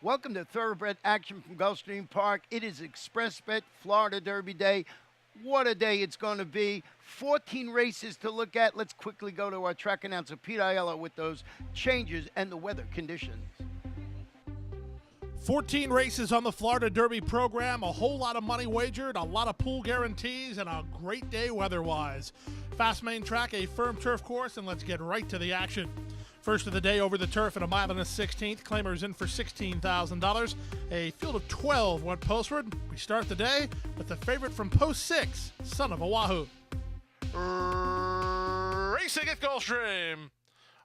Welcome to Thoroughbred Action from Gulfstream Park. It is Express Bet Florida Derby Day. What a day it's going to be. 14 races to look at. Let's quickly go to our track announcer, Pete Aiello, with those changes and the weather conditions. 14 races on the Florida Derby program, a whole lot of money wagered, a lot of pool guarantees, and a great day weather-wise. Fast main track, a firm turf course, and let's get right to the action. First of the day over the turf at a mile and a 16th. Claimers in for $16,000. A field of 12 went postward. We start the day with the favorite from post 6, Son of Oahu. Racing at Gulfstream.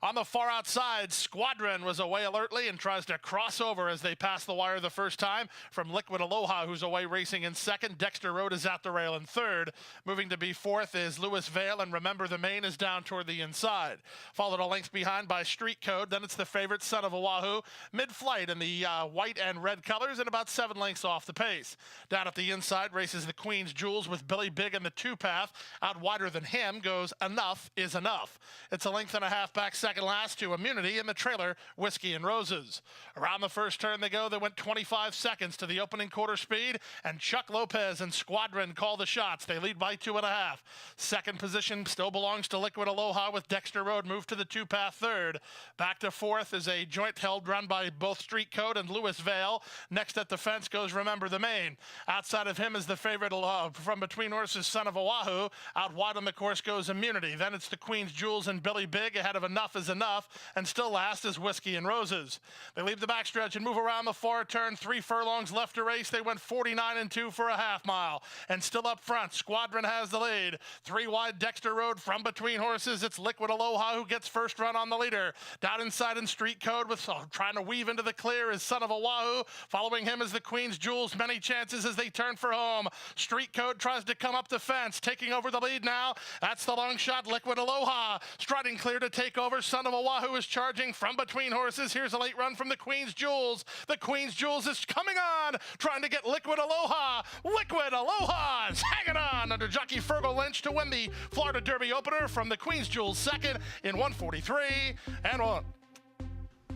On the far outside, Squadron was away alertly and tries to cross over as they pass the wire the first time from Liquid Aloha, who's away racing in second. Dexter Road is at the rail in third. Moving to be fourth is Lewis Vale, and Remember the Main is down toward the inside. Followed a length behind by Street Code. Then it's the favorite, Son of Oahu, mid-flight in the white and red colors and about 7 lengths off the pace. Down at the inside races the Queen's Jewels with Billy Big in the 2-path. Out wider than him goes Enough is Enough. It's a length and a half back second last to Immunity in the trailer, Whiskey and Roses. Around the first turn they go. They went 25 seconds to the opening quarter speed, and Chuck Lopez and Squadron call the shots. They lead by 2.5. Second position still belongs to Liquid Aloha with Dexter Road moved to the 2-path third. Back to fourth is a joint held run by both Street Code and Lewis Vale. Next at the fence goes Remember the Main. Outside of him is the favorite from between horses, Son of Oahu. Out wide on the course goes Immunity. Then it's the Queen's Jewels and Billy Big ahead of Enough is Enough. And still last is Whiskey and Roses. They leave the backstretch and move around the far turn. 3 furlongs left to race. They went 49-2 for a half mile. And still up front, Squadron has the lead. 3 wide Dexter Road from between horses. It's Liquid Aloha who gets first run on the leader. Down inside in Street Code with trying to weave into the clear is Son of Oahu. Following him is the Queen's Jewels. Many chances as they turn for home. Street Code tries to come up the fence. Taking over the lead now. That's the long shot, Liquid Aloha. Striding clear to take over. Son of Oahu is charging from between horses. Here's a late run from the Queen's Jewels. The Queen's Jewels is coming on, trying to get Liquid Aloha. Liquid Aloha is hanging on under jockey Fergal Lynch to win the Florida Derby opener from the Queen's Jewels second in 1:43.1.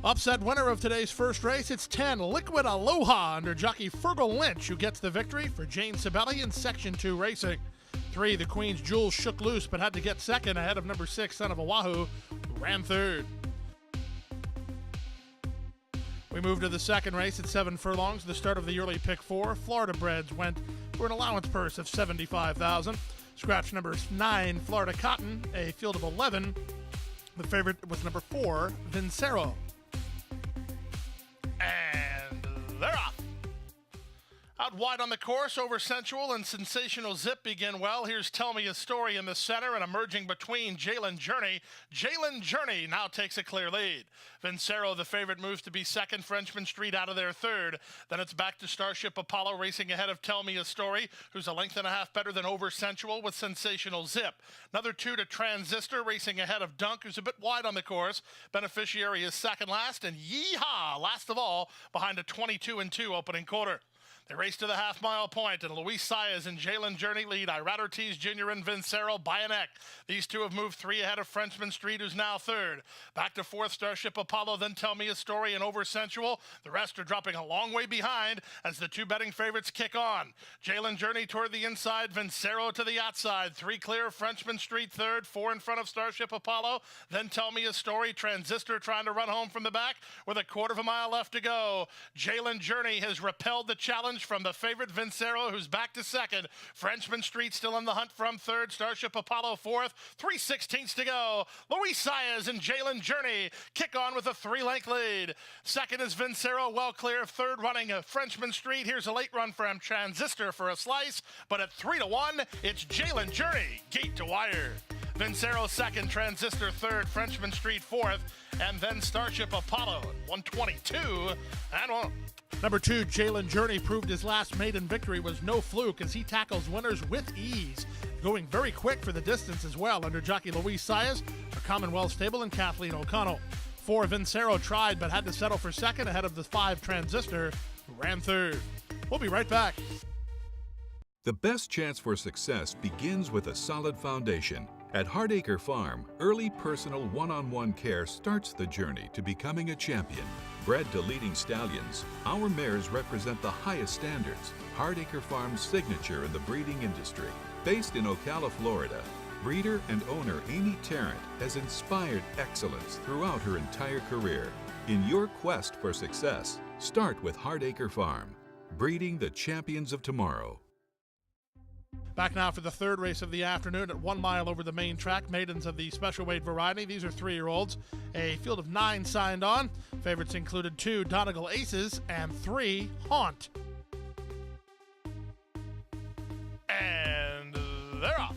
Upset winner of today's first race, it's 10, Liquid Aloha under jockey Fergal Lynch, who gets the victory for Jane Sibeli in Section 2 racing. 3, the Queen's Jewels shook loose but had to get second ahead of number 6, Son of Oahu, who ran third. We move to the second race at 7 furlongs, the start of the early pick 4. Florida Breds went for an allowance purse of $75,000. Scratch number 9, Florida Cotton, a field of 11. The favorite was number 4, Vincero. And they're off. Out wide on the course, Over Sensual and Sensational Zip begin well. Here's Tell Me a Story in the center, and emerging between Jalen Journey. Jalen Journey now takes a clear lead. Vincero, the favorite, moves to be second. Frenchman Street out of their third. Then it's back to Starship Apollo racing ahead of Tell Me a Story, who's a length and a half better than Over Sensual with Sensational Zip. Another 2 to Transistor racing ahead of Dunk, who's a bit wide on the course. Beneficiary is second last, and Yeehaw, last of all, behind a 22-2 opening quarter. They race to the half-mile point, and Luis Saez and Jalen Journey lead. Irad Ortiz Jr. and Vincero by a neck. These two have moved 3 ahead of Frenchman Street, who's now third. Back to fourth, Starship Apollo, then Tell Me a Story and Over Sensual. The rest are dropping a long way behind as the 2 betting favorites kick on. Jalen Journey toward the inside, Vincero to the outside. 3 clear, Frenchman Street third, 4 in front of Starship Apollo. Then Tell Me a Story, Transistor trying to run home from the back with a quarter of a mile left to go. Jalen Journey has repelled the challenge from the favorite Vincero, who's back to second. Frenchman Street still in the hunt from third. Starship Apollo fourth. 3/16 to go. Luis Saez and Jalen Journey kick on with a 3-length lead. Second is Vincero, well clear. Third running Frenchman Street. Here's a late run from Transistor for a slice, but at 3-1, it's Jalen Journey, gate to wire. Vincero second, Transistor third, Frenchman Street fourth, and then Starship Apollo at 122.1. Number 2, Jalen Journey, proved his last maiden victory was no fluke as he tackles winners with ease. Going very quick for the distance as well under jockey Luis Saez, a Commonwealth stable, and Kathleen O'Connell. 4, Vincero tried but had to settle for second ahead of the 5, Transistor, who ran third. We'll be right back. The best chance for success begins with a solid foundation. At Hardacre Farm, early personal one-on-one care starts the journey to becoming a champion. Bred to leading stallions, our mares represent the highest standards. Hardacre Farm's signature in the breeding industry. Based in Ocala, Florida, breeder and owner Amy Tarrant has inspired excellence throughout her entire career. In your quest for success, start with Hardacre Farm, breeding the champions of tomorrow. Back now for the third race of the afternoon at 1 mile over the main track. Maidens of the special weight variety. These are 3-year-olds. A field of 9 signed on. Favorites included 2 Donegal Aces and 3 Haunt. And they're off.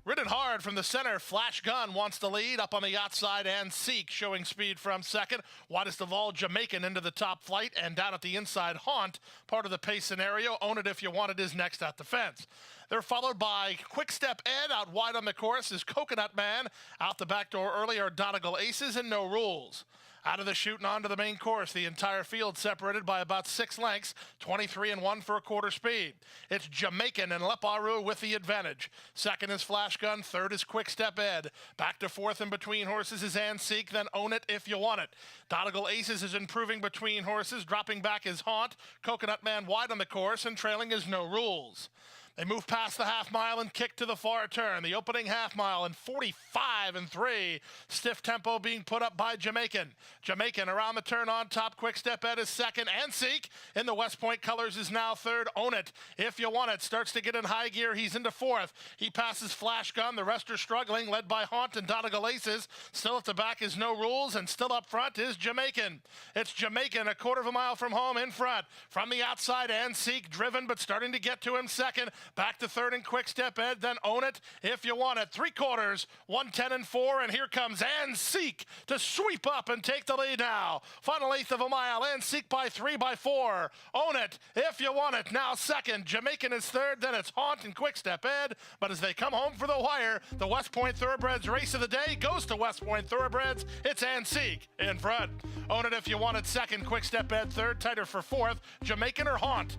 Ridden hard from the center, Flash Gun wants to lead. Up on the outside, and Seek showing speed from second. Widest of all, Jamaican into the top flight. And down at the inside, Haunt, part of the pace scenario. Own It If You Want It is next at the fence. They're followed by Quick Step Ed. Out wide on the course is Coconut Man. Out the back door early are Donegal Aces and No Rules. Out of the chute and onto the main course, the entire field separated by about 6 lengths, 23 and 1 for a quarter speed. It's Jamaican and Leparu with the advantage. Second is Flash Gun, third is Quick Step Ed. Back to fourth and between horses is Anseek, then Own It If You Want It. Donegal Aces is improving between horses, dropping back is Haunt. Coconut Man wide on the course, and trailing is No Rules. They move past the half mile and kick to the far turn. The opening half mile in 45 and 3. Stiff tempo being put up by Jamaican. Jamaican around the turn on top. Quick Step Ed is second. Anseek in the West Point colors is now third. Own It If You Want It starts to get in high gear. He's into fourth. He passes Flash Gun. The rest are struggling, led by Haunt and Donegal Aces. Still at the back is No Rules, and still up front is Jamaican. It's Jamaican a quarter of a mile from home in front. From the outside, Anseek driven but starting to get to him second. Back to third and Quick Step Ed, then Own It If You Want It. 3/4, 110 and 4, and here comes Anseek to sweep up and take the lead now. Final eighth of a mile, Anseek by 3 by 4. Own It If You Want It now second. Jamaican is third, then it's Haunt and Quick Step Ed. But as they come home for the wire, the West Point Thoroughbreds race of the day goes to West Point Thoroughbreds. It's Anseek in front. Own It If You Want It second, Quick Step Ed third, tighter for fourth. Jamaican or Haunt?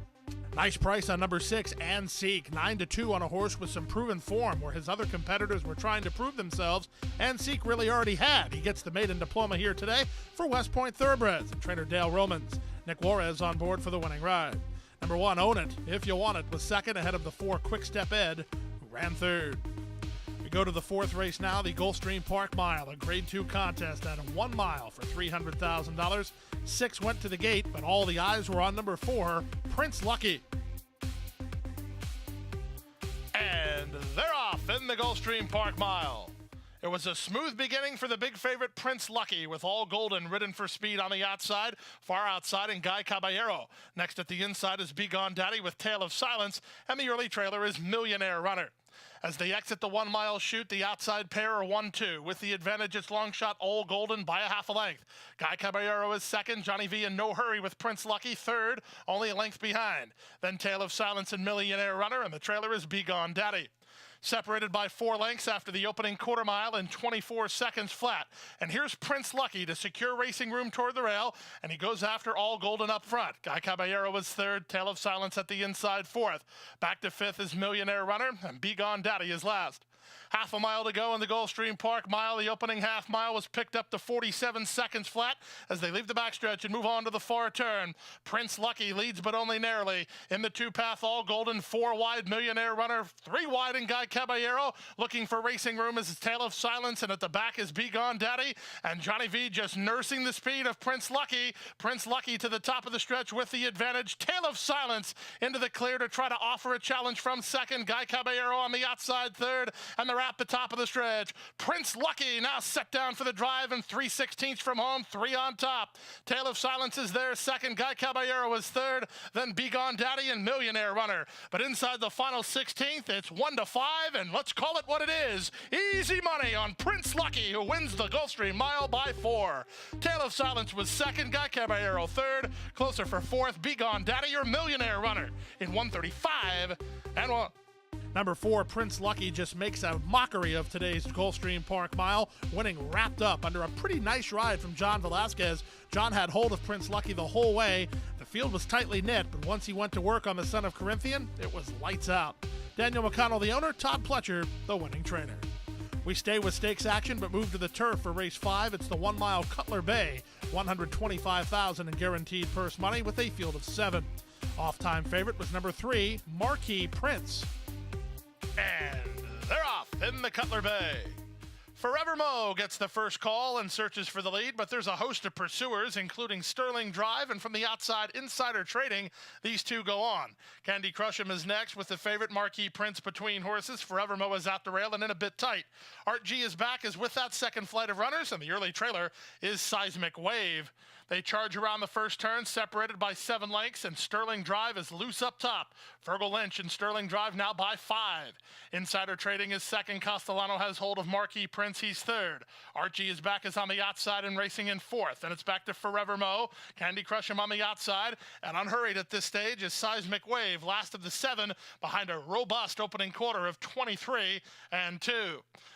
Nice price on number 6, Anseek. 9-2 on a horse with some proven form, where his other competitors were trying to prove themselves. Anseek really already had. He gets the maiden diploma here today for West Point Thoroughbreds. And trainer Dale Romans. Nick Juarez on board for the winning ride. Number 1, Own It If You Want It, was second ahead of the 4, Quick Step Ed, who ran third. We go to the fourth race now, the Gulfstream Park Mile, a Grade 2 contest at 1 mile for $300,000. 6 went to the gate, but all the eyes were on number 4, Prince Lucky. And they're off in the Gulfstream Park Mile. It was a smooth beginning for the big favorite Prince Lucky, with All Golden ridden for speed on the outside, far outside, and Guy Caballero. Next at the inside is Be Gone Daddy with Tale of Silence, and the early trailer is Millionaire Runner. As they exit the 1 mile chute, the outside pair are 1-2. With the advantage, it's long shot All Golden by a half a length. Guy Caballero is second. Johnny V in no hurry with Prince Lucky third, only a length behind. Then Tale of Silence and Millionaire Runner, and the trailer is Be Gone Daddy. Separated by 4 lengths after the opening quarter mile in 24 seconds flat. And here's Prince Lucky to secure racing room toward the rail, and he goes after All Golden up front. Guy Caballero is third, Tale of Silence at the inside fourth. Back to fifth is Millionaire Runner, and Be Gone Daddy is last. Half a mile to go in the Gulfstream Park Mile. The opening half mile was picked up to 47 seconds flat as they leave the backstretch and move on to the far turn. Prince Lucky leads, but only narrowly. In the 2-path, All Golden, 4 wide, Millionaire Runner, 3 wide, and Guy Caballero looking for racing room is Tale of Silence, and at the back is Be Gone Daddy, and Johnny V just nursing the speed of Prince Lucky. Prince Lucky to the top of the stretch with the advantage. Tale of Silence into the clear to try to offer a challenge from second. Guy Caballero on the outside third, and they're at the top of the stretch. Prince Lucky now set down for the drive, and 3/16 from home, 3 on top. Tale of Silence is there second. Guy Caballero is third, then Be Gone Daddy and Millionaire Runner. But inside the final 16th, it's 1-5, and let's call it what it is. Easy money on Prince Lucky, who wins the Gulfstream Mile by 4. Tale of Silence was second, Guy Caballero third, closer for fourth, Be Gone Daddy or Millionaire Runner in 1:35 and 1. Number 4, Prince Lucky, just makes a mockery of today's Gulfstream Park Mile, winning wrapped up under a pretty nice ride from John Velasquez. John had hold of Prince Lucky the whole way. The field was tightly knit, but once he went to work on the Son of Corinthian, it was lights out. Daniel McConnell, the owner, Todd Pletcher, the winning trainer. We stay with stakes action, but move to the turf for race 5. It's the 1 mile Cutler Bay, $125,000 in guaranteed purse money with a field of 7. Off-time favorite was number 3, Marquis Prince. And they're off in the Cutler Bay. Forever Mo gets the first call and searches for the lead, but there's a host of pursuers, including Sterling Drive, and from the outside, Insider Trading. These two go on. Candy Crush'em is next with the favorite Marquis Prince between horses. Forever Mo is out the rail and in a bit tight. Art G is back as with that second flight of runners, and the early trailer is Seismic Wave. They charge around the first turn, separated by 7 lengths, and Sterling Drive is loose up top. Fergal Lynch and Sterling Drive now by 5. Insider Trading is second. Castellano has hold of Marquis Prince. He's third. Archie is back as on the outside and racing in 4th. And it's back to Forever Mo. Candy Crush'em on the outside. And unhurried at this stage is Seismic Wave, last of the 7, behind a robust opening quarter of 23 and 2.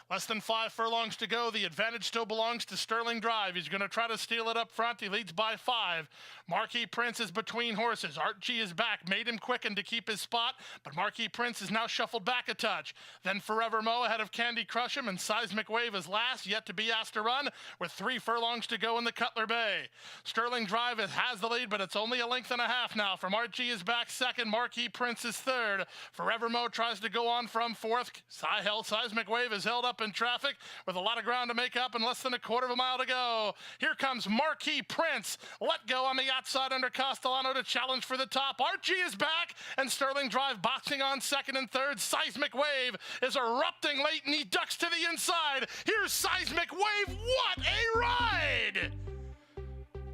Less than 5 furlongs to go. The advantage still belongs to Sterling Drive. He's going to try to steal it up front. He leads by 5. Marquis Prince is between horses. Archie is back. Made him quicken to keep his spot, but Marquis Prince is now shuffled back a touch. Then Forever Mo ahead of Candy Crush'em, and Seismic Wave is last, yet to be asked to run, with 3 furlongs to go in the Cutler Bay. Sterling Drive has the lead, but it's only a length and a half now. From Archie is back second. Marquis Prince is third. Forever Mo tries to go on from 4th. Seismic Wave is held up in traffic with a lot of ground to make up and less than a quarter of a mile to go. Here comes Marquis Prince. Let go on the outside under Castellano to challenge for the top. Archie is back, and Sterling Drive boxing on second and third. Seismic Wave is erupting late, and he ducks to the inside. Here's Seismic Wave. What a ride!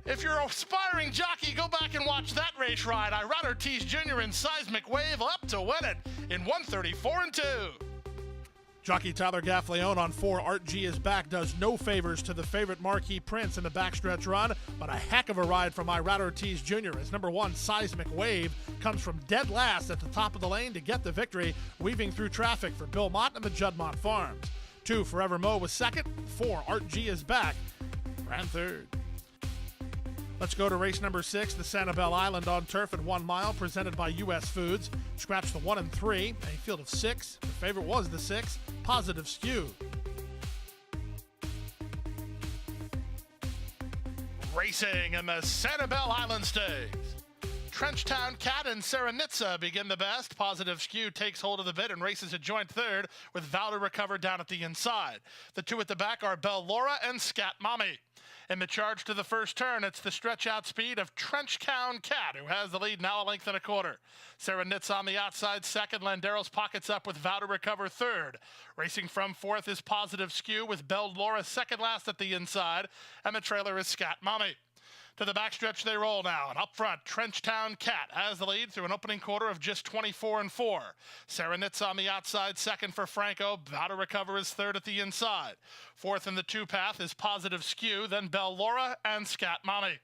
If you're an aspiring jockey, go back and watch that race ride. Irad Ortiz Jr. and Seismic Wave up to win it in 134 and 2. Jockey Tyler Gaffleone on 4. Art G is back, does no favors to the favorite Marquis Prince in the backstretch run, but a heck of a ride from Irad Ortiz Jr. as number 1 Seismic Wave comes from dead last at the top of the lane to get the victory, weaving through traffic for Bill Mott and the Juddmont Farms. 2 Forever Mo was second. 4 Art G is back, ran third. Let's go to race number 6, the Sanibel Island on turf at 1 mile, presented by U.S. Foods. Scratch the 1 and 3, a field of 6. The favorite was the 6, Positive Skew. Racing in the Sanibel Island Stakes. Trenchtown Cat and Serenitza begin the best. Positive Skew takes hold of the bit and races a joint third, with Vow to Recover down at the inside. The 2 at the back are Belle Laura and Scat Mommy. In the charge to the first turn, it's the stretch-out speed of Trenchtown Cat, who has the lead now a length and a quarter. Serenitza on the outside second. Landeros pockets up with Vow to Recover third. Racing from 4th is Positive Skew, with Belle Laura second last at the inside, and the trailer is Scat Mommy. To the backstretch they roll now, and up front, Trenchtown Cat has the lead through an opening quarter of just 24 and 4. Serenitza on the outside, second for Franco. Vow to Recover is third at the inside. 4th in the 2 path is Positive Skew, then Belle Laura and Scat Mommy.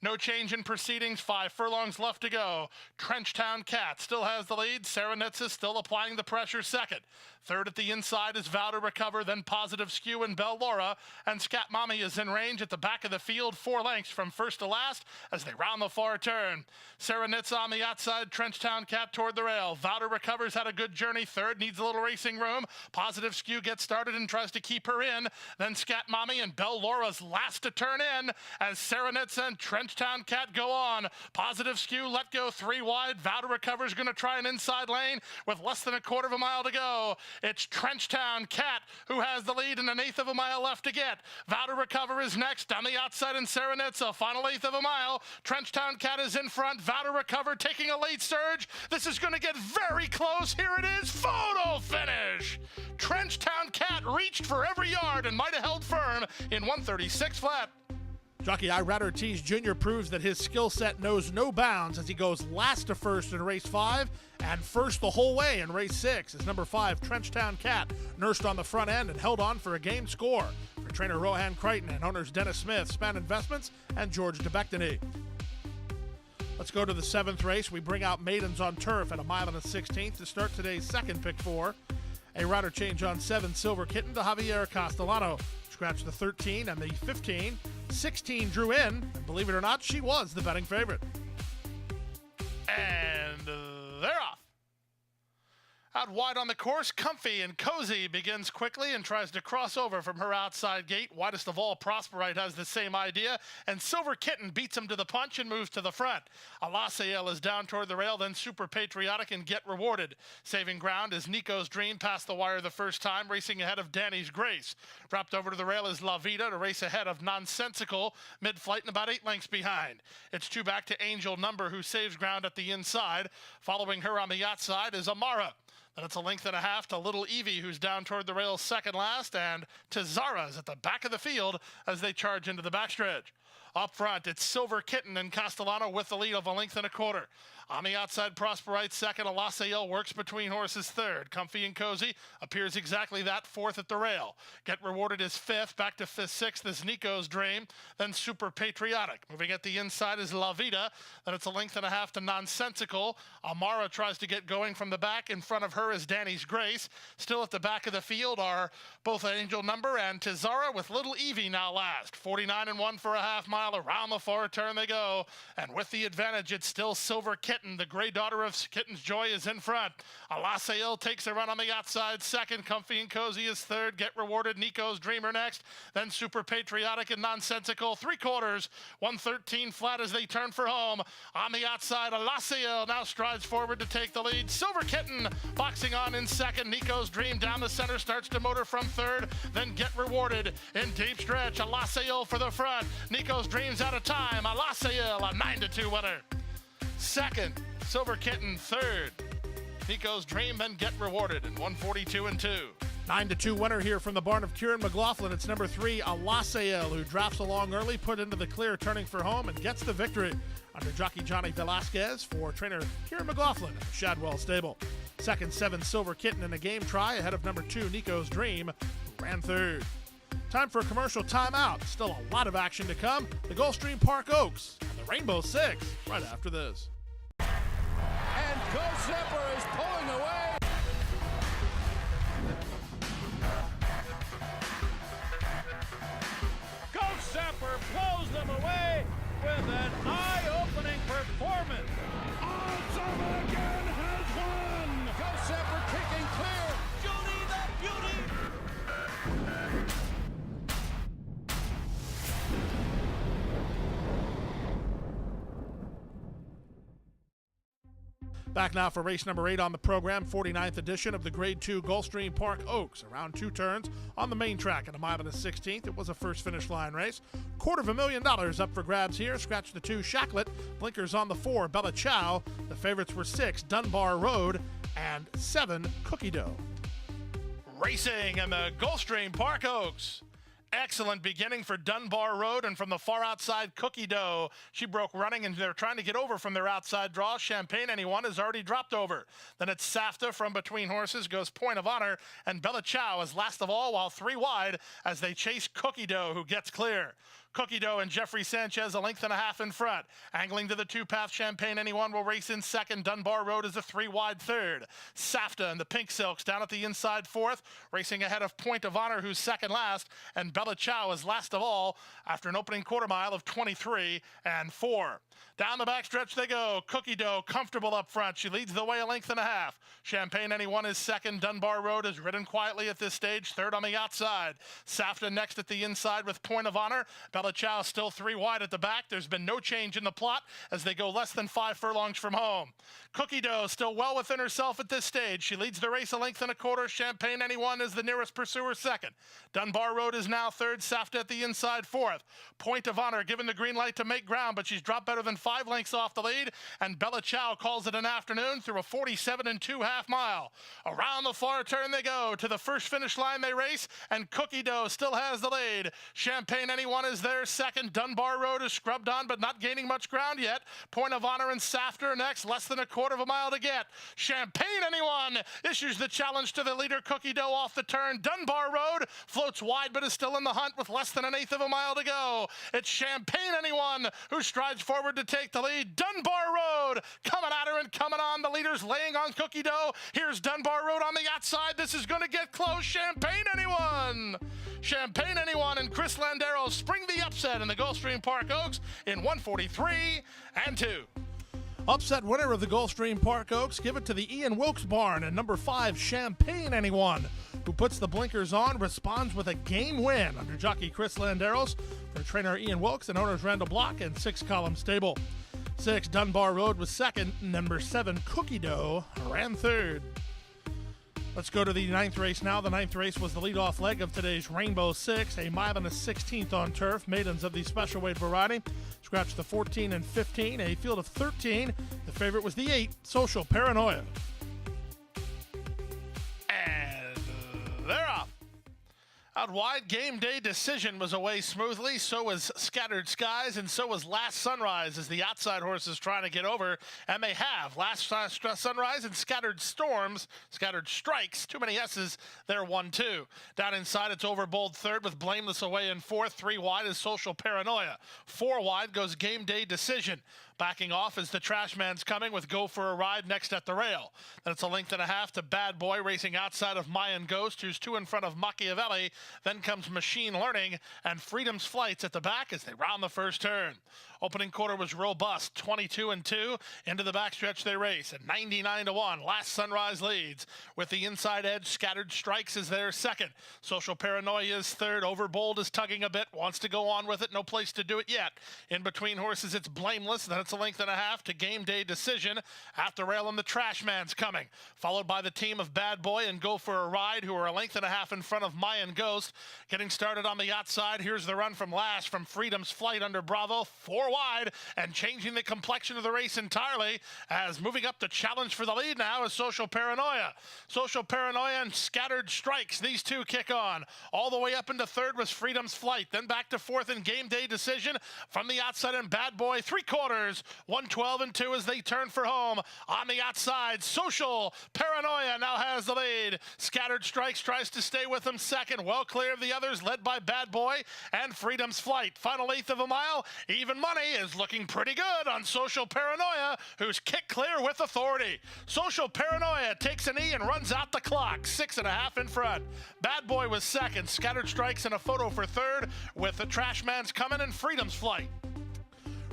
No change in proceedings, 5 furlongs left to go. Trenchtown Cat still has the lead. Serenitza still applying the pressure second. Third at the inside is Vow to Recover, then Positive Skew and Belle Laura, and Scat Mommy is in range at the back of the field, 4 lengths from first to last as they round the far turn. Serenitza on the outside, Trenchtown Cat toward the rail. Vow to Recover's had a good journey, third, needs a little racing room. Positive Skew gets started and tries to keep her in. Then Scat Mommy and Belle Laura's last to turn in as Serenitza and Trenchtown Cat go on. Positive Skew let go 3 wide. Vow to Recover's going to try an inside lane with less than a quarter of a mile to go. It's Trenchtown Cat who has the lead and an eighth of a mile left to get. Vow to Recover is next on the outside in Serenitza. Final eighth of a mile. Trenchtown Cat is in front. Vow to Recover taking a late surge. This is going to get very close. Here it is. Photo finish. Trenchtown Cat reached for every yard and might have held firm in 136 flat. Jockey Irad Ortiz Jr. proves that his skill set knows no bounds as he goes last to first in race 5 and first the whole way in race 6 as number 5 Trenchtown Cat nursed on the front end and held on for a game score for trainer Rohan Crichton and owners Dennis Smith, Span Investments, and George DeBectany. Let's go to the 7th race. We bring out maidens on turf at 1 mile and a 16th to start today's second pick 4. A rider change on 7 Silver Kitten to Javier Castellano. Scratch the 13 and the 15. 16 drew in, and believe it or not, she was the betting favorite. And they're off. Out wide on the course. Comfy and Cozy begins quickly and tries to cross over from her outside gate. Widest of all, Prosperite has the same idea, and Silver Kitten beats him to the punch and moves to the front. Alasael is down toward the rail, then Super Patriotic and Get Rewarded. Saving ground is Nico's Dream past the wire the first time, racing ahead of Danny's Grace. Dropped over to the rail is La Vida to race ahead of Nonsensical, mid-flight and about 8 lengths behind. It's 2 back to Angel Number, who saves ground at the inside. Following her on the outside is Amara. Then it's a length and a half to Little Evie, who's down toward the rail second last, and to Zara's at the back of the field as they charge into the backstretch. Up front, it's Silver Kitten and Castellano with the lead of a length and a quarter. On the outside, Prosperite second. Alasael works between horses third. Comfy and Cozy appears exactly that, fourth at the rail. Get Rewarded is fifth. Back to fifth, sixth is Nico's Dream. Then Super Patriotic. Moving at the inside is La Vida. Then it's a length and a half to Nonsensical. Amara tries to get going from the back. In front of her is Danny's Grace. Still at the back of the field are both Angel Number and Tizara, with Little Evie now last. 49 and 1 for a half mile. Around the far turn they go. And with the advantage, it's still Silver Kitten. The gray daughter of Kitten's Joy is in front. Alasael takes a run on the outside second. Comfy and Cozy is third. Get Rewarded, Nico's Dreamer next. Then Super Patriotic and Nonsensical. 3/4, 113 flat as they turn for home. On the outside, Alasael now strides forward to take the lead. Silver Kitten boxing on in second. Nico's Dream down the center starts to motor from third. Then Get Rewarded in deep stretch. Alasael for the front. Nico's Dream's out of time. Alasael a 9-2 winner. Second, Silver Kitten. Third, Nico's Dream, then Get Rewarded in 142 and 2. 9-2 winner here from the barn of Kieran McLaughlin. It's number 3, Alasael, who drafts along early, put into the clear, turning for home, and gets the victory under jockey Johnny Velasquez for trainer Kieran McLaughlin at the Shadwell Stable. Second, 7, Silver Kitten in a game try ahead of number 2, Nico's Dream, who ran third. Time for a commercial timeout. Still a lot of action to come. The Gulfstream Park Oaks and the Rainbow Six right after this. And Go Zipper is pulling away. Go Zipper blows them away with an eye-opening performance. Awesome again has won. Go Zipper kicking clear. Judy the Beauty. Back now for race number 8 on the program, 49th edition of the Grade 2 Gulfstream Park Oaks. Around 2 turns on the main track at a mile and a 16th. It was a first finish line race. $250,000 up for grabs here. Scratch the 2, Shacklet. Blinkers on the 4, Bella Chow. The favorites were 6, Dunbar Road, and 7, Cookie Dough. Racing in the Gulfstream Park Oaks. Excellent beginning for Dunbar Road, and from the far outside, Cookie Dough. She broke running, and they're trying to get over from their outside draw. Champagne Anyone has already dropped over. Then it's Safta from between horses, goes Point of Honor, and Bella Chow is last of all, while 3 wide as they chase Cookie Dough, who gets clear. Cookie Dough and Jeffrey Sanchez a length and a half in front. Angling to the 2-path, Champagne Anyone will race in second. Dunbar Road is a 3 wide third. Safta and the Pink Silks down at the inside fourth, racing ahead of Point of Honor, who's second last, and Bella Chow is last of all after an opening quarter mile of 23 and 4. Down the backstretch they go. Cookie Dough comfortable up front. She leads the way a length and a half. Champagne Anyone is second. Dunbar Road is ridden quietly at this stage, third on the outside. Safta next at the inside with Point of Honor. Bella Chow still 3 wide at the back. There's been no change in the plot as they go less than 5 furlongs from home. Cookie Dough still well within herself at this stage. She leads the race a length and a quarter. Champagne Anyone is the nearest pursuer second. Dunbar Road is now third. Safta at the inside fourth. Point of Honor given the green light to make ground, but she's dropped better than 5 lengths off the lead, and Bella Chow calls it an afternoon through a 47 and 2 half mile. Around the far turn they go. To the first finish line they race, and Cookie Dough still has the lead. Champagne Anyone is there second. Dunbar Road is scrubbed on, but not gaining much ground yet. Point of Honor and Safta are next, less than a quarter of a mile to get. Champagne Anyone issues the challenge to the leader, Cookie Dough, off the turn. Dunbar Road floats wide, but is still in the hunt with less than an eighth of a mile to go. It's Champagne Anyone who strides forward to take the lead. Dunbar Road coming at her and coming on. The leader's laying on Cookie Dough. Here's Dunbar Road on the outside. This is going to get close. Champagne Anyone. Champagne Anyone and Chris Landero spring the upset in the Gulfstream Park Oaks in 143 and 2. Upset winner of the Gulfstream Park Oaks, give it to the Ian Wilkes barn and number 5, Champagne Anyone, who puts the blinkers on, responds with a game win under jockey Chris Landeros for trainer Ian Wilkes and owners Randall Block and 6 Column Stable. 6, Dunbar Road was second, number 7, Cookie Dough ran third. Let's go to the 9th race now. The 9th race was the leadoff leg of today's Rainbow 6, a mile and a 16th on turf. Maidens of the special weight variety scratched the 14 and 15, a field of 13. The favorite was the 8, Social Paranoia. And they're up. Out wide, Game Day Decision was away smoothly. So was Scattered Skies, and so was Last Sunrise as the outside horses trying to get over. And they have. Last Sunrise and Scattered Strikes, too many S's. They're 1-2. Down inside, it's Overbold third with Blameless away in fourth. 3 wide is Social Paranoia. 4 wide goes Game Day Decision. Backing off is the Trash Man's Coming with Go for a Ride next at the rail. Then it's a length and a half to Bad Boy racing outside of Mayan Ghost, who's 2 in front of Machiavelli. Then comes Machine Learning and Freedom's Flights at the back as they round the first turn. Opening quarter was robust, 22-2. Into the backstretch they race at 99-1. Last Sunrise leads. With the inside edge, Scattered Strikes is their second. Social Paranoia is third. Overbold is tugging a bit, wants to go on with it. No place to do it yet. In between horses, it's Blameless. Then it's a length and a half to Game Day Decision. At the rail, and the Trash Man's Coming. Followed by the team of Bad Boy and Go for a Ride, who are a length and a half in front of Mayan Ghost. Getting started on the outside. Here's the run from last from Freedom's Flight under Bravo. 4 wide and changing the complexion of the race entirely as moving up to challenge for the lead now is Social Paranoia. Social Paranoia and Scattered Strikes. These two kick on. All the way up into third was Freedom's Flight. Then back to fourth in Game Day Decision. From the outside and Bad Boy, 3/4. 112-2 as they turn for home. On the outside, Social Paranoia now has the lead. Scattered Strikes tries to stay with them second. Well clear of the others, led by Bad Boy and Freedom's Flight. Final eighth of a mile. Even money is looking pretty good on Social Paranoia, who's kicked clear with authority. Social Paranoia takes a knee and runs out the clock. 6.5 in front. Bad Boy was second. Scattered Strikes in a photo for third with the Trash Man's Coming and Freedom's Flight.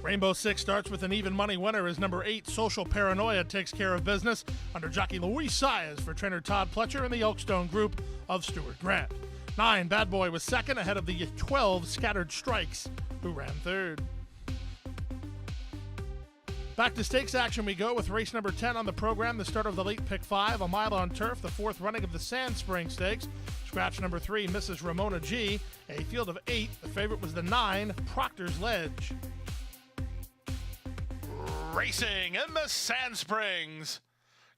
Rainbow 6 starts with an even money winner as number 8, Social Paranoia, takes care of business under jockey Luis Saez for trainer Todd Pletcher and the Elkstone group of Stuart Grant. 9, Bad Boy was second ahead of the 12, Scattered Strikes, who ran third. Back to stakes action we go with race number 10 on the program, the start of the late pick 5, a mile on turf, the 4th running of the Sand Spring Stakes. Scratch number 3, Mrs. Ramona G, a field of 8. The favorite was the 9, Proctor's Ledge. Racing in the Sand Springs.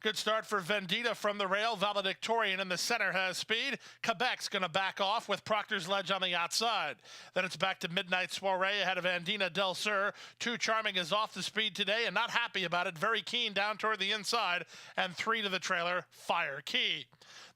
Good start for Vendita from the rail. Valedictorian in the center has speed. Quebec's going to back off with Proctor's Ledge on the outside. Then it's back to Midnight Soiree ahead of Andina Del Sur. Too Charming is off the speed today and not happy about it. Very keen down toward the inside. And 3 to the trailer, Fire Key.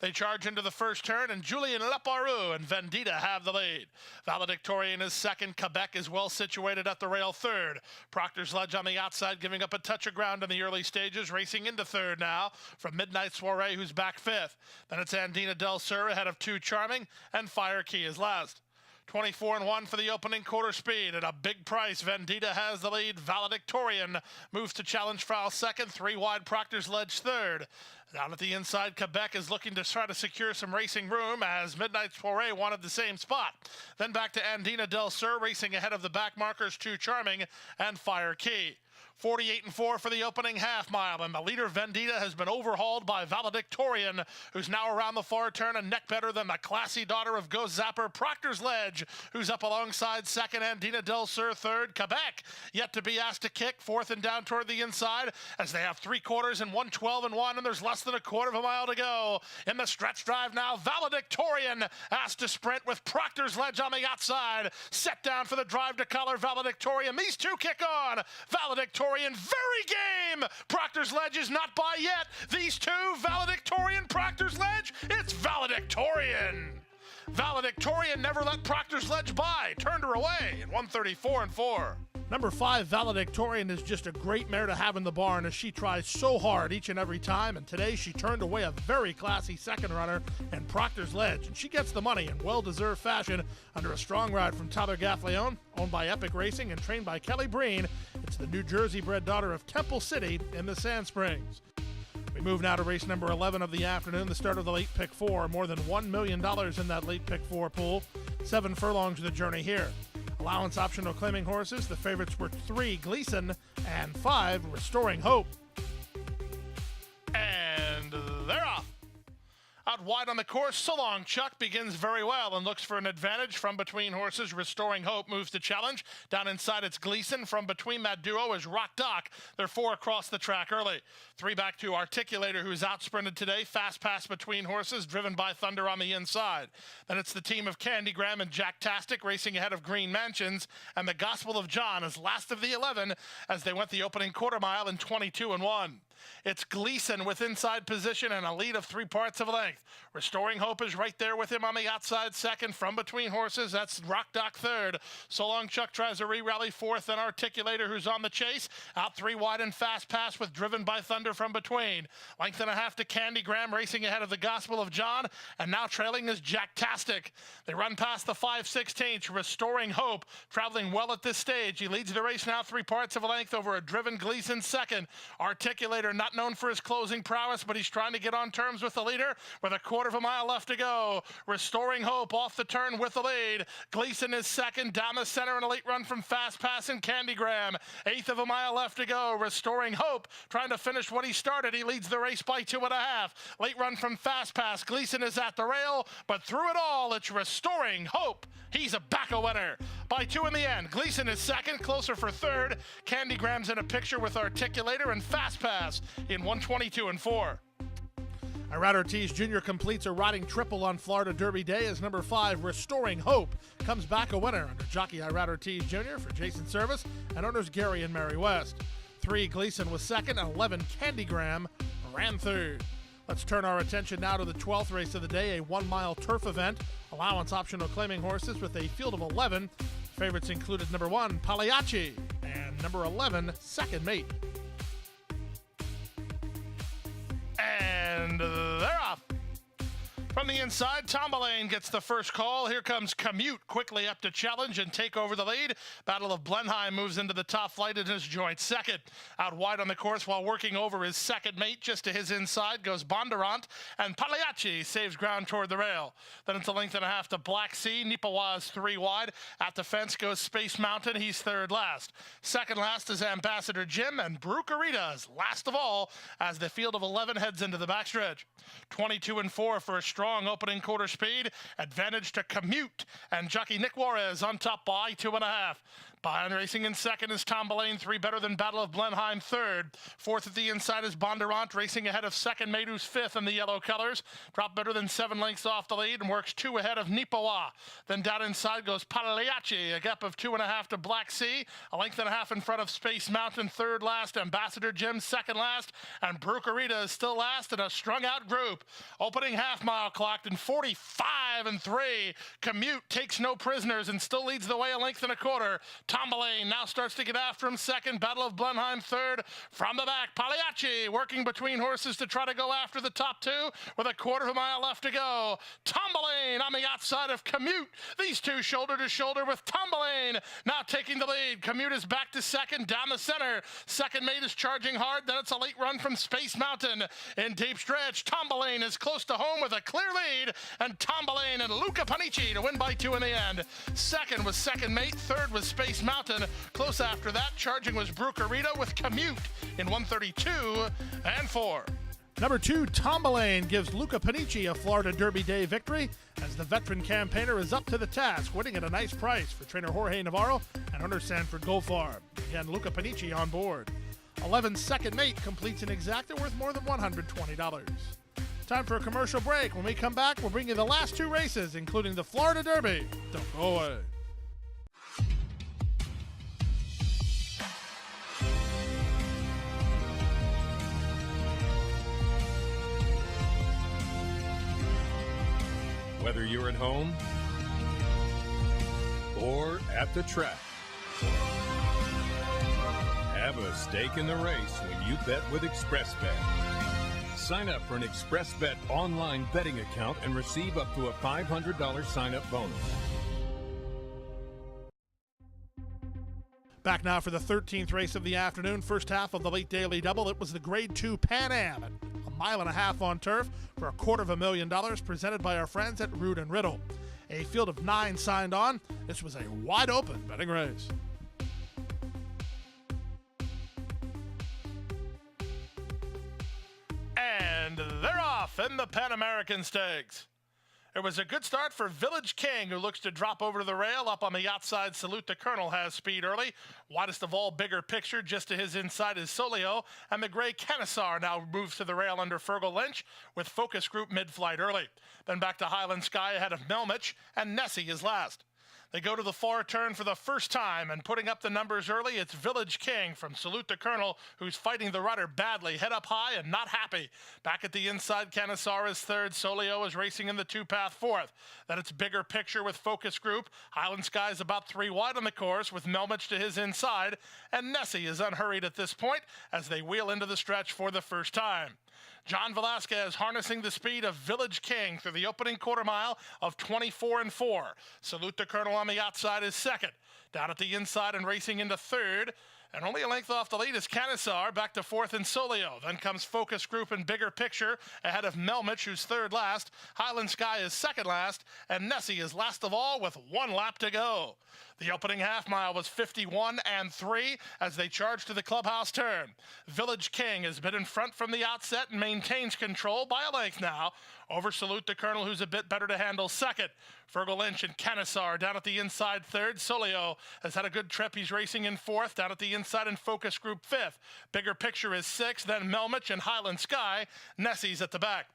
They charge into the first turn, and Julien Leparoux and Vendita have the lead. Valedictorian is second. Quebec is well situated at the rail third. Proctor's Ledge on the outside, giving up a touch of ground in the early stages, racing into third now from Midnight Soiree, who's back fifth. Then it's Andina Del Sur ahead of Too Charming, and Fire Key is last. 24-1 for the opening quarter speed at a big price. Vendita has the lead. Valedictorian moves to challenge foul second. 3 wide, Proctor's Ledge third. Down at the inside, Quebec is looking to try to secure some racing room as Midnight Soiree wanted the same spot. Then back to Andina Del Sur racing ahead of the back markers, Too Charming and Fire Key. 48-4 for the opening half mile, and the leader Vendita has been overhauled by Valedictorian, who's now around the far turn and neck better than the classy daughter of Go Zapper, Proctor's Ledge, who's up alongside second, Andina Del Sur third. Quebec yet to be asked to kick, fourth and down toward the inside as they have 3/4 and 112-1, and there's less than a quarter of a mile to go. In the stretch drive now, Valedictorian asked to sprint with Proctor's Ledge on the outside. Set down for the drive to collar, Valedictorian. These two kick on. Valedictorian very game. Proctor's Ledge is not by yet. These two, Valedictorian, Proctor's Ledge, it's Valedictorian. Valedictorian never let Proctor's Ledge by. Turned her away in 134-4. Number 5, Valedictorian, is just a great mare to have in the barn as she tries so hard each and every time, and today she turned away a very classy second runner in Proctor's Ledge, and she gets the money in well-deserved fashion under a strong ride from Tyler Gaffleone, owned by Epic Racing and trained by Kelly Breen. It's the New Jersey-bred daughter of Temple City in the Sand Springs. We move now to race number 11 of the afternoon, the start of the late pick 4. More than $1 million in that late pick 4 pool. 7 furlongs of the journey here. Allowance optional claiming horses. The favorites were 3, Gleason, and 5, Restoring Hope. And they're off. Out wide on the course, So Long Chuck begins very well and looks for an advantage from between horses. Restoring Hope moves to challenge. Down inside, it's Gleason. From between that duo is Rock Doc. They're 4 across the track early. 3 back to Articulator, who's out sprinted today. Fast pass between horses, driven by Thunder on the inside. Then it's the team of Candygram and Jack-tastic racing ahead of Green Mansions. And the Gospel of John is last of the 11 as they went the opening quarter mile in 22-1. It's Gleason with inside position and a lead of 3 parts of a length. Restoring Hope is right there with him on the outside second. From between horses, that's Rock Doc third. So Long Chuck tries a re-rally fourth, and Articulator, who's on the chase. Out 3 wide and Fast Pass with Driven by Thunder from between. Length and a half to Candygram racing ahead of the Gospel of John, and now trailing is Jack-tastic. They run past the 5/16. Restoring Hope traveling well at this stage. He leads the race now 3 parts of a length over a driven Gleason second. Articulator not known for his closing prowess, but he's trying to get on terms with the leader with a quarter of a mile left to go. Restoring Hope off the turn with the lead. Gleason is second down the center and a late run from Fast Pass and Candygram. 1/8 of a mile left to go. Restoring Hope trying to finish what he started. He leads the race by 2.5. Late run from Fast Pass. Gleason is at the rail, but through it all, it's Restoring Hope. He's a back-a winner. By 2 in the end. Gleason is second, closer for third. Candygram's in a picture with Articulator and Fast Pass in 122-4. Irad Ortiz Jr. completes a riding triple on Florida Derby Day as number 5, Restoring Hope, comes back a winner under jockey Irad Ortiz Jr. for Jason Service and owners Gary and Mary West. 3, Gleason was second, and 11, Candygram ran third. Let's turn our attention now to the 12th race of the day, a 1-mile turf event. Allowance optional claiming horses with a field of 11. Favorites included number 1, Pagliacci, and number 11, Second Mate. And they're off. From the inside, Tombalane gets the first call. Here comes Commute quickly up to challenge and take over the lead. Battle of Blenheim moves into the top flight in his joint second. Out wide on the course while working over his Second Mate, just to his inside goes Bondurant, and Pagliacci saves ground toward the rail. Then it's a length and a half to Black Sea. Nipawa's 3 wide. At the fence goes Space Mountain. He's third last. Second last is Ambassador Jim, and Brucaritas last of all as the field of 11 heads into the backstretch. 22-4 for a strong opening quarter speed. Advantage to Commute, and jockey Nick Juarez on top by 2.5. Behind racing in second is Tombalane, 3 better than Battle of Blenheim third. Fourth at the inside is Bondurant, racing ahead of Second Mate, who's 5th in the yellow colors. Dropped better than 7 lengths off the lead and works 2 ahead of Nipawa. Then down inside goes Pagliacci, a gap of 2.5 to Black Sea. A length and a half in front of Space Mountain, third last. Ambassador Jim second last. And Brucarita is still last in a strung out group. Opening half mile clocked in 45-3. Commute takes no prisoners and still leads the way a length and a quarter. Tombalane now starts to get after him second. Battle of Blenheim third. From the back, Pagliacci working between horses to try to go after the top 2 with a quarter of a mile left to go. Tombalane on the outside of Commute. These two shoulder to shoulder with Tombalane now taking the lead. Commute is back to second down the center. Second Mate is charging hard. Then it's a late run from Space Mountain. In deep stretch, Tombalane is close to home with a clear lead. And Tombalane and Luca Panici to win by 2 in the end. Second was Second Mate. Third was Space Mountain. Close after that, charging was Brucarita with Commute in 132-4. Number 2, Tombalane gives Luca Panici a Florida Derby Day victory as the veteran campaigner is up to the task, winning at a nice price for trainer Jorge Navarro and owner Sanford Goldfarb. Again, Luca Panici on board. 11 Second Mate completes an exacta worth more than $120. Time for a commercial break. When we come back, we'll bring you the last 2 races, including the Florida Derby. Don't go away. Whether you're at home or at the track, stake in the race when you bet with ExpressBet. Sign up for an ExpressBet online betting account and receive up to a $500 sign-up bonus. Back now for the 13th race of the afternoon, first half of the late daily double. It was the Grade 2 Pan Am at 1.5 miles on turf for $250,000 presented by our friends at Root & Riddle. A field of 9 signed on. This was a wide open betting race. And they're off in the Pan American Stakes. It was a good start for Village King, who looks to drop over to the rail. Up on the outside, Salute the Colonel has speed early. Widest of all, Bigger Picture, just to his inside is Solio. And the gray Canassar now moves to the rail under Fergal Lynch, with Focus Group mid-flight early. Then back to Highland Sky ahead of Melmich, and Nessie is last. They go to the far turn for the first time, and putting up the numbers early, it's Village King from Salute the Colonel, who's fighting the rider badly, head up high and not happy. Back at the inside, Canassar is third. Solio is racing in the 2-path fourth. Then it's Bigger Picture with Focus Group. Highland Sky is about 3 wide on the course with Melmich to his inside, and Nessie is unhurried at this point as they wheel into the stretch for the first time. John Velasquez harnessing the speed of Village King through the opening quarter mile of 24-4. Salute the Colonel on the outside is second. Down at the inside and racing into third. And only a length off the lead is Canassar, back to fourth in Solio. Then comes Focus Group and Bigger Picture ahead of Melmich, who's third last. Highland Sky is second last, and Nessie is last of all with 1 lap to go. The opening half mile was 51-3 as they charge to the clubhouse turn. Village King has been in front from the outset and maintains control by a length now over Salute the Colonel, who's a bit better to handle second. Fergal Lynch and Canassar down at the inside third. Solio has had a good trip. He's racing in fourth. Down at the inside in Focus Group fifth. Bigger Picture is sixth. Then Melmich and Highland Sky. Nessie's at the back.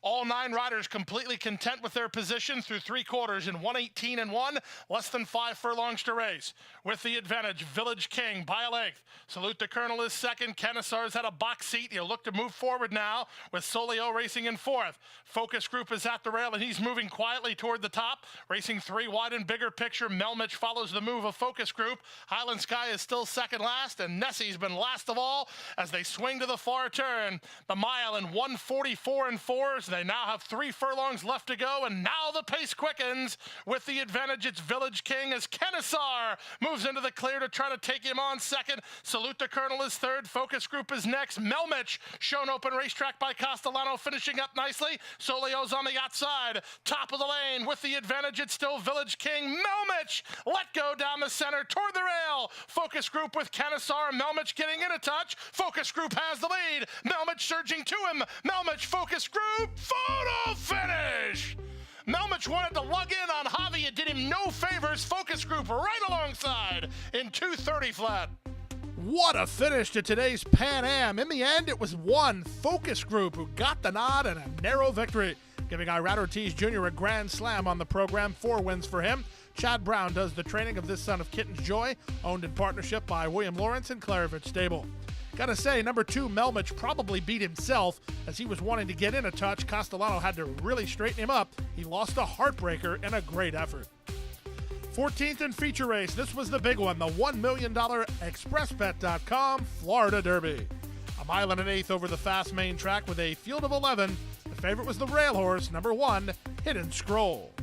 All 9 riders completely content with their position through 3 quarters in 1:18-1, less than 5 furlongs to race. With the advantage, Village King by a length. Salute the Colonel is second. Canassar's had a box seat. He'll look to move forward now with Solio racing in fourth. Focus Group is at the rail and he's moving quietly toward the top. Racing 3 wide in Bigger Picture. Melmich follows the move of Focus Group. Highland Sky is still second last, and Nessie's been last of all as they swing to the far turn. The mile in 1:44-4. They now have 3 furlongs left to go, and now the pace quickens. With the advantage, it's Village King as Canassar moves into the clear to try to take him on second. Salute the Colonel is third. Focus Group is next. Melmich, shown open racetrack by Castellano, finishing up nicely. Solio's on the outside. Top of the lane with the advantage, it's still Village King. Melmich let go down the center toward the rail. Focus Group with Canassar. Melmich getting in a touch. Focus Group has the lead. Melmich surging to him. Melmich, Focus Group. Photo finish! Melmich wanted to lug in on Javi. It did him no favors. Focus Group right alongside in 2:30 flat. What a finish to today's Pan Am. In the end, it was one Focus Group who got the nod and a narrow victory, giving Irad Ortiz Jr. a grand slam on the program. 4 wins for him. Chad Brown does the training of this son of Kitten's Joy, owned in partnership by William Lawrence and Clarevich Stable. Gotta say, number 2, Melmich probably beat himself as he was wanting to get in a touch. Castellano had to really straighten him up. He lost a heartbreaker in a great effort. 14th and feature race. This was the big one, the $1 million ExpressBet.com Florida Derby. 1 1/8 over the fast main track with a field of 11. The favorite was the rail horse, number 1, Hidden Scroll.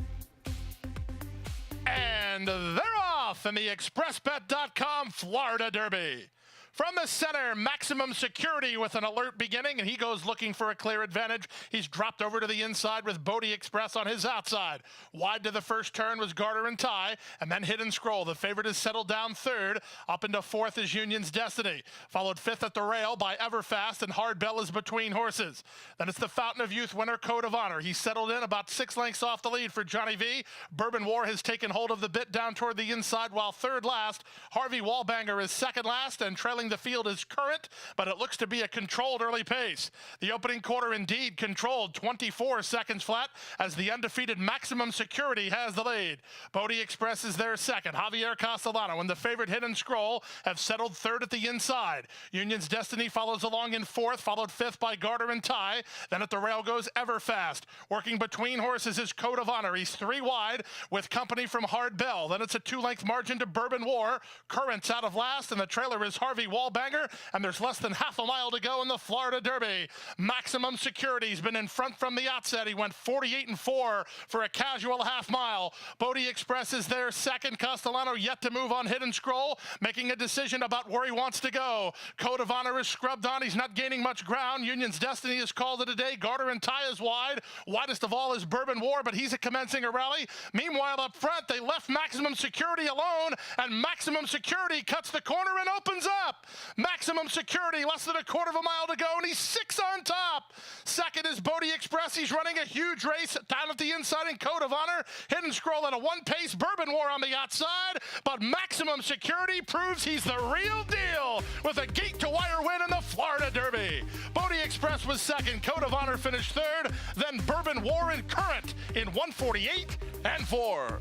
And they're off in the ExpressBet.com Florida Derby. From the center, Maximum Security with an alert beginning, and he goes looking for a clear advantage. He's dropped over to the inside with Bodie Express on his outside. Wide to the first turn was Garter and Tie, and then Hidden Scroll. The favorite is settled down third. Up into fourth is Union's Destiny. Followed fifth at the rail by Everfast, and Hard Bell is between horses. Then it's the Fountain of Youth winner, Code of Honor. He's settled in about 6 lengths off the lead for Johnny V. Bourbon War has taken hold of the bit down toward the inside, while third last, Harvey Wallbanger is second last, and trailing the field is Current, but it looks to be a controlled early pace. The opening quarter indeed controlled, 24 seconds flat, as the undefeated Maximum Security has the lead. Bodie Express is there second. Javier Castellano and the favorite Hidden Scroll have settled third at the inside. Union's Destiny follows along in fourth, followed fifth by Garter and Tie. Then at the rail goes Everfast. Working between horses is Code of Honor. He's 3 wide with company from Hard Bell. Then it's a 2-length margin to Bourbon War. Current's out of last, and the trailer is Harvey wall banger, and there's less than half a mile to go in the Florida Derby. Maximum Security's been in front from the outset. He went 48-4 for a casual half mile. Bodie Express is there second. Castellano yet to move on Hidden Scroll, making a decision about where he wants to go. Code of Honor is scrubbed on. He's not gaining much ground. Union's Destiny has called it a day. Garter and Ty is wide. Widest of all is Bourbon War, but he's commencing a rally. Meanwhile, up front, they left Maximum Security alone, and Maximum Security cuts the corner and opens up. Maximum Security, less than a quarter of a mile to go, and he's 6 on top. Second is Bodie Express. He's running a huge race down at the inside in Code of Honor. Hidden Scroll at a one-pace. Bourbon War on the outside, but Maximum Security proves he's the real deal with a gate-to-wire win in the Florida Derby. Bodie Express was second. Code of Honor finished third. Then Bourbon War and Current in 1:48-4.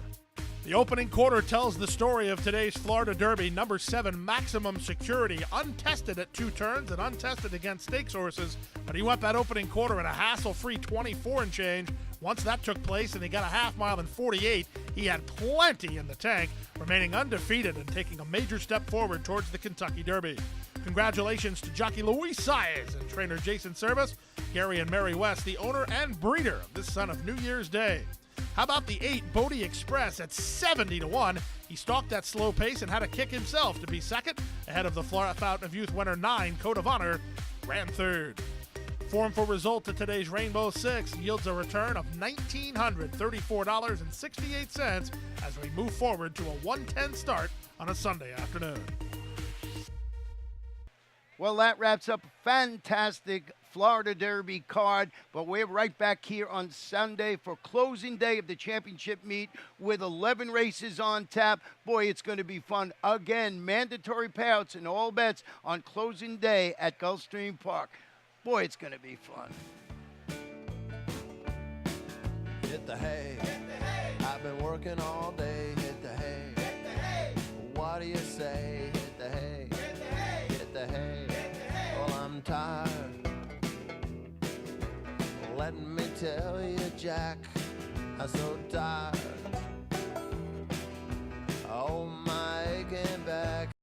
The opening quarter tells the story of today's Florida Derby. Number 7, Maximum Security, untested at 2 turns and untested against stakes horses, but he went that opening quarter in a hassle-free 24 and change. Once that took place and he got a half mile in 48, he had plenty in the tank, remaining undefeated and taking a major step forward towards the Kentucky Derby. Congratulations to jockey Luis Saez and trainer Jason Service, Gary and Mary West, the owner and breeder of this son of New Year's Day. How about the 8, Bodie Express at 70-1? He stalked that slow pace and had a kick himself to be second, ahead of the Florida Fountain of Youth winner 9, Code of Honor, ran third. Formful result to today's Rainbow Six yields a return of $1,934.68 as we move forward to a 1:10 start on a Sunday afternoon. Well, that wraps up a fantastic Florida Derby card, but we're right back here on Sunday for closing day of the championship meet with 11 races on tap. Boy, it's going to be fun. Again, mandatory payouts and all bets on closing day at Gulfstream Park. Boy, it's going to be fun. Hit the hay. Hit the hay. I've been working all day. Hit the hay. Hit the hay. What do you say? Hit the hay. Hit the hay. Hit the hay. Hit the hay. Well, I'm tired. Let me tell you, Jack, I'm so tired.